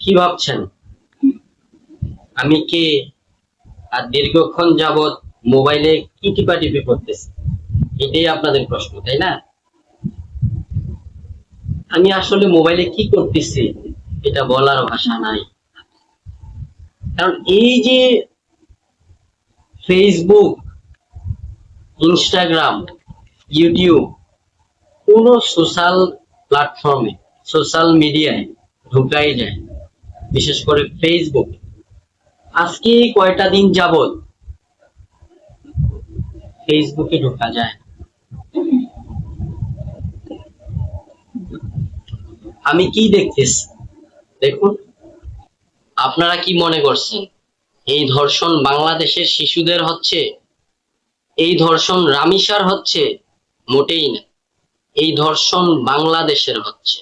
কি ভাবছেন আমি কে? আর দীর্ঘক্ষণ যাবত মোবাইলে কি টিপাটিপি করতেছি, এটাই আপনাদের প্রশ্ন, তাই না? আমি আসলে মোবাইলে কি করতেছি এটা বলার ভাষা নাই। কারণ এই যে ফেসবুক, ইনস্টাগ্রাম, ইউটিউব, কোন সোশ্যাল প্ল্যাটফর্মে, সোশ্যাল মিডিয়ায় ঢুকাই যায়, বিশেষ করে ফেসবুক। আজকে কয়টা দিন যাবত ফেসবুকে ঢোকা যায়। আমি কি দেখতেছি দেখুন, আপনারা কি মনে করছেন এই ধর্ষণ বাংলাদেশের শিশুদের হচ্ছে? এই ধর্ষণ রামিসার হচ্ছে? মোটেই না। এই ধর্ষণ বাংলাদেশের হচ্ছে।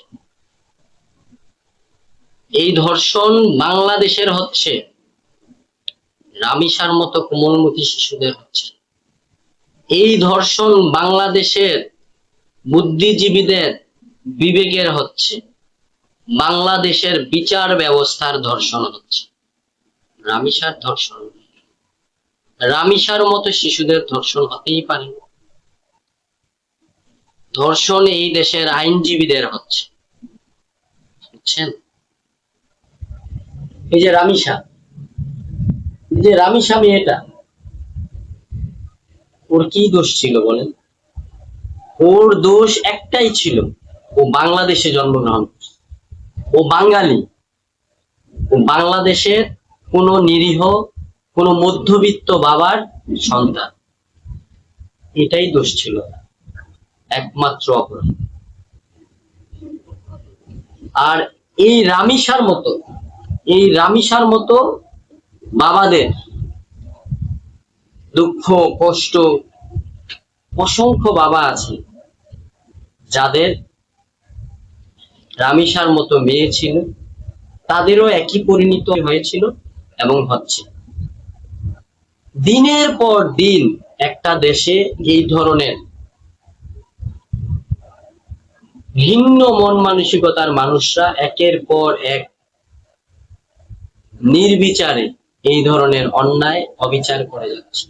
এই ধর্ষণ বাংলাদেশের হচ্ছে, রামিসার মতো কোমলমতি শিশুদের হচ্ছে। এই ধর্ষণ বাংলাদেশের বুদ্ধিজীবীদের বিবেকের হচ্ছে। বাংলাদেশের বিচার ব্যবস্থার ধর্ষণ হচ্ছে, রামিসার ধর্ষণ। রামিসার মতো শিশুদের ধর্ষণ হতেই পারে। ধর্ষণ এই দেশের আইনজীবীদের হচ্ছে, বুঝছেন? এই যে রামিসা, এই যে রামিসা মেয়েটা, ওর কি দোষ ছিল বলেন? ওর দোষ একটাই ছিল, ও বাংলাদেশে জন্মগ্রহণ করছে, ও বাঙালি। ও বাংলাদেশের কোন নিরীহ, কোন মধ্যবিত্ত বাবার সন্তান। এটাই দোষ ছিল, একমাত্র অপরাধ। আর এই রামিসার মতো বাবাদের দুঃখ কষ্ট, অসংখ্য বাবা আছে যাদের রামিসার মতো মেয়ে ছিল, তাদেরও একই পরিণত হয়েছিল এবং হচ্ছে। দিনের পর দিন একটা দেশে এই ধরনের ভিন্ন মন মানসিকতার মানুষরা একের পর এক নির্বিচারে এই ধরনের অন্যায় অবিচার করে যাচ্ছে।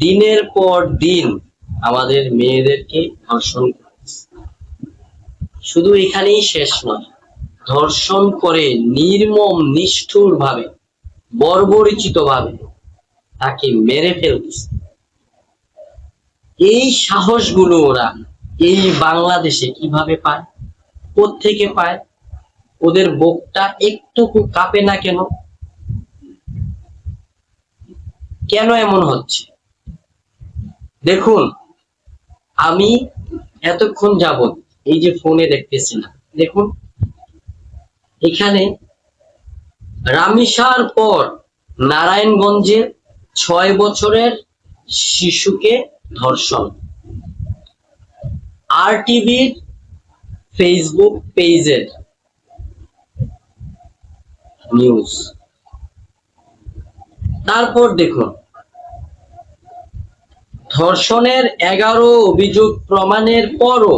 দিনের পর দিন আমাদের মেয়েদেরকে ধর্ষণ করছে। শুধু এখানেই শেষ নয়, ধর্ষণ করে নির্মম নিষ্ঠুর ভাবে, বর্বরিচিত ভাবে তাকে মেরে ফেলতেছে। এই সাহসগুলো ওরা এই বাংলাদেশে কিভাবে পায়, কোত্থেকে পায়? ওদের বুকটা একটুকু কাঁপে না কেন? কেন এমন হচ্ছে? দেখুন, আমি এতক্ষণ যাবত এই যে ফোনে দেখতেছি না, দেখুন এখানে রামিসার পর নারায়ণগঞ্জে 6 বছরের শিশুকে ধর্ষণ, আরটিভির ফেসবুক পেজের নিউজ। তারপর দেখুন, ধর্ষণের 11 অভিযোগ প্রমাণের পরও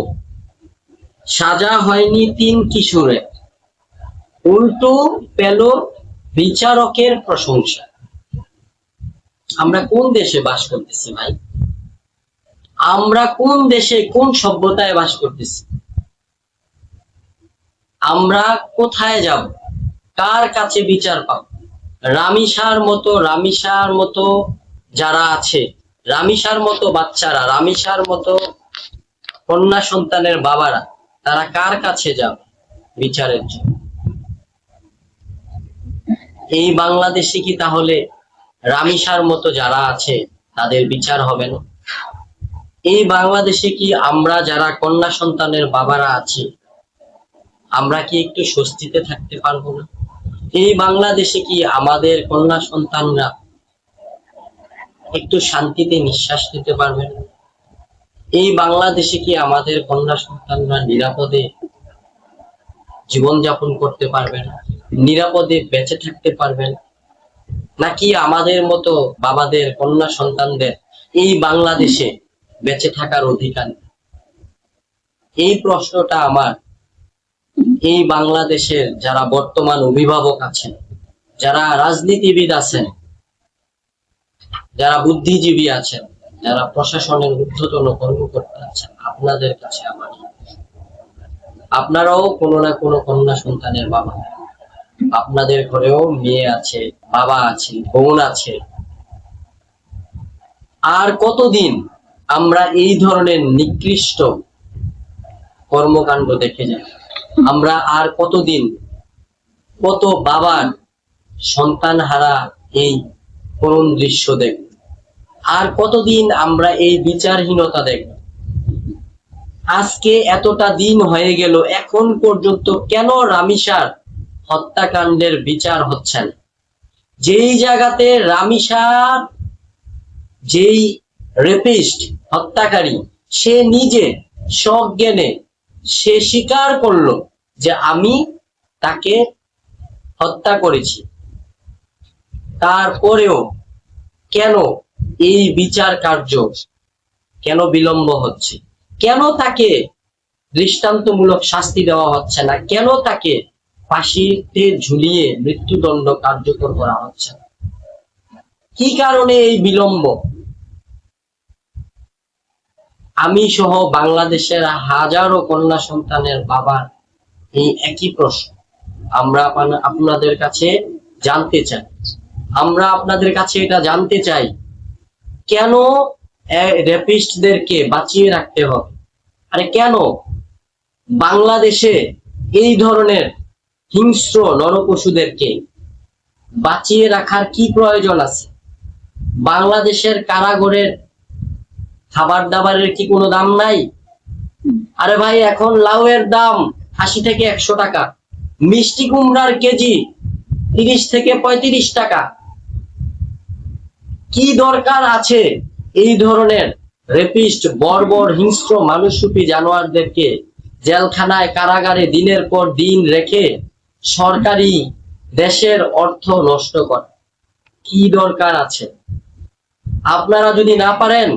সাজা হয়নি 3 কিশোরের, উল্টো পেল বিচারকের প্রশংসা। আমরা কোন দেশে বাস করতেছি ভাই? আমরা কোন দেশে, কোন সভ্যতায় বাস করতেছি? আমরা কোথায় যাব? কার কাছে বিচার পাব? রামিসার মতো যারা আছে, রামিসার মতো বাচ্চারা, রামিসার মতো কন্যা সন্তানের বাবারা, তারা কার কাছে যাবে বিচারের জন্য? এই বাংলাদেশে কি তাহলে রামিসার মতো যারা আছে তাদের বিচার হবে না? এই বাংলাদেশে কি আমরা যারা কন্যা সন্তানের বাবারা আছি, আমরা কি একটু স্বস্তিতে থাকতে পারবো না? এই বাংলাদেশে কি আমাদের কন্যা সন্তানরা একটু শান্তিতে নিঃশ্বাস নিতে পারবে না? এই বাংলাদেশে কি আমাদের কন্যা সন্তানরা নিরাপদে জীবনযাপন করতে পারবে না, নিরাপদে বেঁচে থাকতে পারবে না? নাকি আমাদের মতো বাবাদের কন্যা সন্তানদের এই বাংলাদেশে বেঁচে থাকার অধিকার? এই প্রশ্নটা আমার এই বাংলাদেশের যারা বর্তমান অভিভাবক আছেন, যারা রাজনীতিবিদ আছেন, যারা বুদ্ধিজীবী আছেন, যারা প্রশাসনের ঊর্ধ্বতন কর্মকর্তা আছেন, আপনাদের কাছে আমার, আপনারাও কোনো না কোনো কন্যা সন্তানের বাবা। আপনাদের ঘরেও মেয়ে আছে, বাবা আছে, বোন আছে। আর কতদিন আমরা এই ধরনের নিকৃষ্ট কর্মকাণ্ড দেখে যাই? আমরা আর কতদিন, কত বাবার সন্তান হারা এই করুণ দৃশ্য দেখব? আর কতদিন আমরা এই বিচারহীনতা দেখব? আজকে এতটা দিন হয়ে গেল, এখন পর্যন্ত কেন রামিসার হত্যাকাণ্ডের বিচার হচ্ছে না? যেই জায়গাতে রামিসার, যেই রেপিস্ট, হত্যাকারী, সে নিজে সজ্ঞানে সে স্বীকার করলো যে আমি তাকে হত্যা করেছি, তারপরেও কেন এই বিচার কার্য কেন বিলম্ব হচ্ছে? কেন তাকে দৃষ্টান্তমূলক শাস্তি দেওয়া হচ্ছে না? কেন তাকে ফাঁসিতে ঝুলিয়ে মৃত্যুদণ্ড কার্যকর করা হচ্ছে না? কি কারণে এই বিলম্ব? আমি সহ বাংলাদেশের হাজারো কন্যা সন্তানের বাবার এই একই প্রশ্ন আমরা আপনাদের কাছে জানতে চাই। আমরা আপনাদের কাছে এটা জানতে চাই, কেন রেপিস্টদেরকে বাঁচিয়ে রাখতে হবে? আরে কেন বাংলাদেশে এই ধরনের হিংস্র নরপশুদেরকে বাঁচিয়ে রাখার কি প্রয়োজন আছে? বাংলাদেশের কারাগারের খাবার দাবারের কি কোনো দাম নাই? আরে ভাই, এখন লাউয়ের দাম ৮০ থেকে ১০০ টাকা, মিষ্টি কুমড়ার কেজি ৩০ থেকে ৩৫ টাকা। কি দরকার আছে এই ধরনের রেপিস্ট, বর্বর, হিংস্র মানুষরূপী জানোয়ারদেরকে জেলখানায়, কারাগারে দিনের পর দিন রেখে সরকারি দেশের অর্থ নষ্ট করা? কি দরকার আছে? আপনারা যদি না পারেন,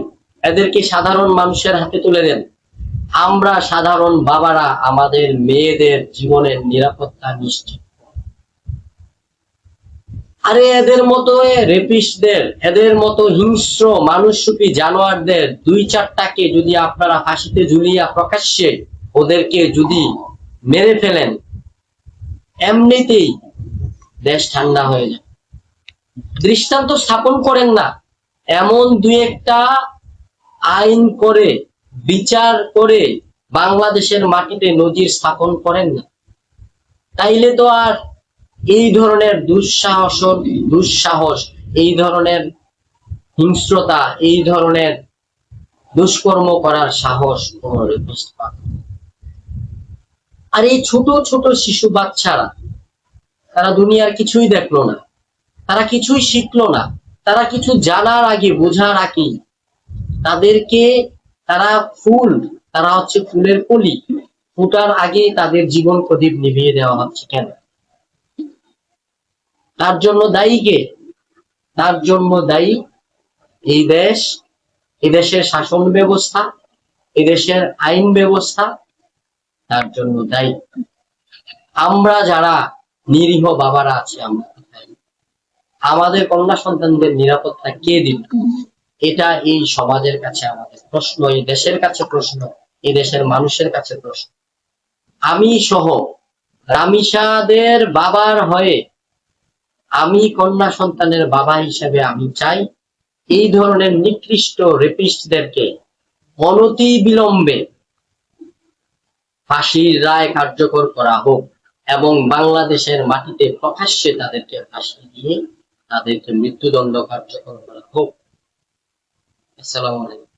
এদেরকে সাধারণ মানুষের হাতে তুলে দেন। আমরা সাধারণ বাবারা আমাদের মেয়েদের জীবনের নিরাপত্তা নিশ্চিত। আরে এদের মতো রেপিস্টদের, এদের মতো হিংস্র মানুষরূপী জানোয়ারদের ২-৪টাকে যদি আপনারা ফাঁসিতে ঝুলিয়ে প্রকাশ্যে ওদেরকে যদি মেরে ফেলেন, এমনিতেই দেশ ঠান্ডা হয়ে যায়। দৃষ্টান্ত স্থাপন করেন না, এমন ২-১টা আইন করে, বিচার করে বাংলাদেশের মাটিতে নজির স্থাপন করেন না। তাইলে তো আর এই ধরনের দুঃসাহস, এই ধরনের হিংস্রতা, এই ধরনের দুষ্কর্ম করার সাহস কোন রেপিস্ট পাবে? আর এই ছোট ছোট শিশু বাচ্চারা, তারা দুনিয়ার কিছুই দেখলো না, তারা কিছুই শিখলো না, তারা কিছু জানার আগে, বোঝার আগে তাদেরকে, তারা হচ্ছে ফুলের কলি, ফোটার আগে তাদের জীবন প্রদীপ নিভিয়ে দেওয়া হচ্ছে। কেন? তার জন্য দায়ী কে? তার জন্য দায়ী এই দেশ, এই দেশের শাসন ব্যবস্থা, এই দেশের আইন ব্যবস্থা। তার জন্য দায়ী আমরা যারা নিরীহ বাবারা আছি। আমাদের কন্যা সন্তানদের নিরাপত্তা কে দিবে? এটা এই সমাজের কাছে আমাদের প্রশ্ন, এই দেশের কাছে প্রশ্ন, এই দেশের মানুষের কাছে প্রশ্ন। আমি সহ রামিসাদের বাবার হয়ে, আমি কন্যা সন্তানের বাবা হিসেবে আমি চাই এই ধরনের নিকৃষ্ট রেপিস্টদেরকে অনতি বিলম্বে ফাঁসির রায় কার্যকর করা হোক এবং বাংলাদেশের মাটিতে প্রকাশ্যে তাদেরকে ফাঁসি দিয়ে তাদেরকে মৃত্যুদণ্ড কার্যকর করা হোক। আসসালামু আলাইকুম।